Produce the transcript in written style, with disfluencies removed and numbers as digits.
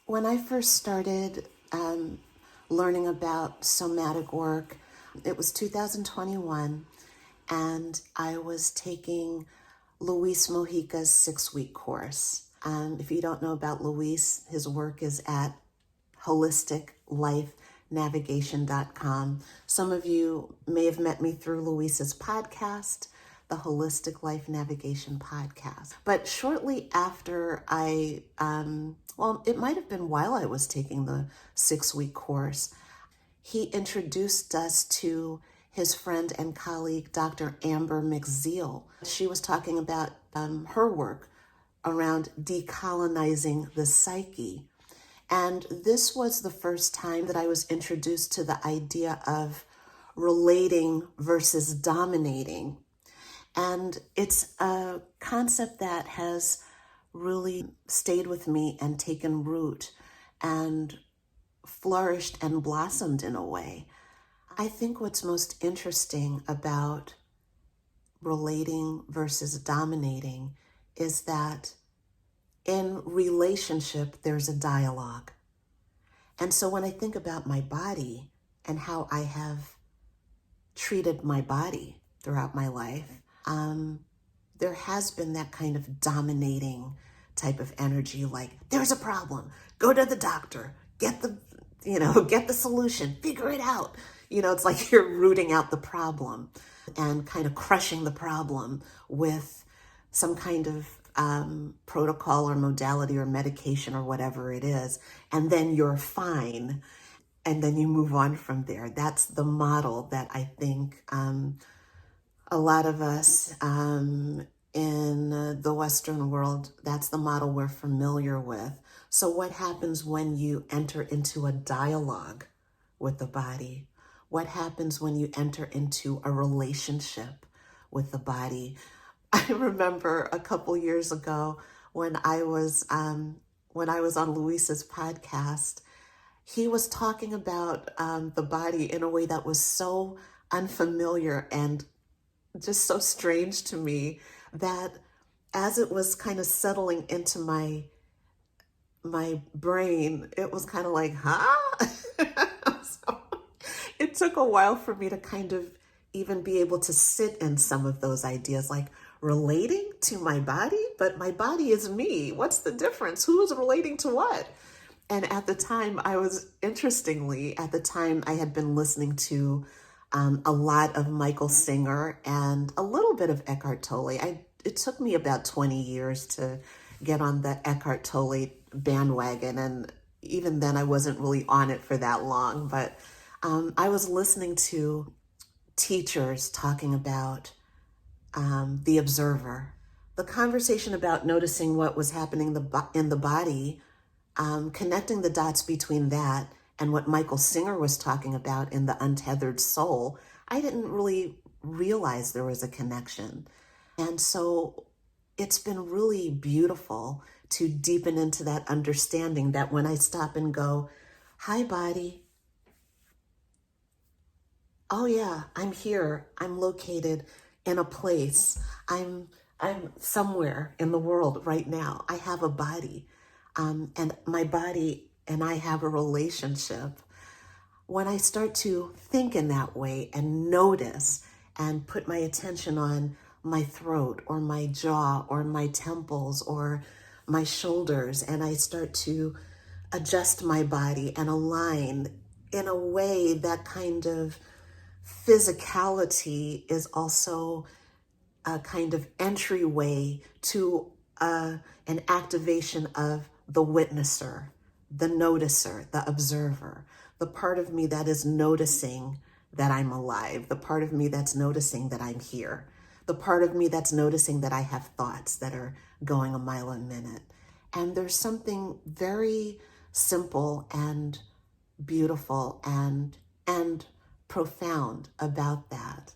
When I first started learning about somatic work, it was 2021, and I was taking Luis Mojica's 6-week course. If you don't know about Luis, his work is at holisticlifenavigation.com. Some of you may have met me through Luis's podcast, the Holistic Life Navigation Podcast. But shortly after it might have been while I was taking the 6-week course, he introduced us to his friend and colleague, Dr. Amber McZeal. She was talking about her work around decolonizing the psyche. And this was the first time that I was introduced to the idea of relating versus dominating. And it's a concept that has really stayed with me and taken root and flourished and blossomed in a way. I think what's most interesting about relating versus dominating is that in relationship, there's a dialogue. And so when I think about my body and how I have treated my body throughout my life, there has been that kind of dominating type of energy, like there's a problem, go to the doctor, get the solution, figure it out. It's like you're rooting out the problem and kind of crushing the problem with some kind of protocol or modality or medication or whatever it is. And then you're fine. And then you move on from there. That's the model that I think a lot of us in the Western world, that's the model we're familiar with. So what happens when you enter into a dialogue with the body? What happens when you enter into a relationship with the body? I remember a couple years ago when I was on Luis's podcast, he was talking about the body in a way that was so unfamiliar and just so strange to me, that as it was kind of settling into my brain, it was kind of like, huh? So it took a while for me to kind of even be able to sit in some of those ideas, like relating to my body, but my body is me. What's the difference? Who is relating to what? And at the time, I had been listening to a lot of Michael Singer and a little bit of Eckhart Tolle. It took me about 20 years to get on the Eckhart Tolle bandwagon, and even then I wasn't really on it for that long, but I was listening to teachers talking about the observer, the conversation about noticing what was happening in the body, connecting the dots between that and what Michael Singer was talking about in the Untethered Soul. I didn't really realize there was a connection. And so it's been really beautiful to deepen into that understanding that when I stop and go, hi, body. Oh yeah, I'm here. I'm located in a place. I'm somewhere in the world right now. I have a body. And my body and I have a relationship. When I start to think in that way and notice and put my attention on my throat or my jaw or my temples or my shoulders, and I start to adjust my body and align in a way, that kind of physicality is also a kind of entryway to an activation of the witnesser, the noticer, the observer, the part of me that is noticing that I'm alive, the part of me that's noticing that I'm here, the part of me that's noticing that I have thoughts that are going a mile a minute. And there's something very simple and beautiful and profound about that.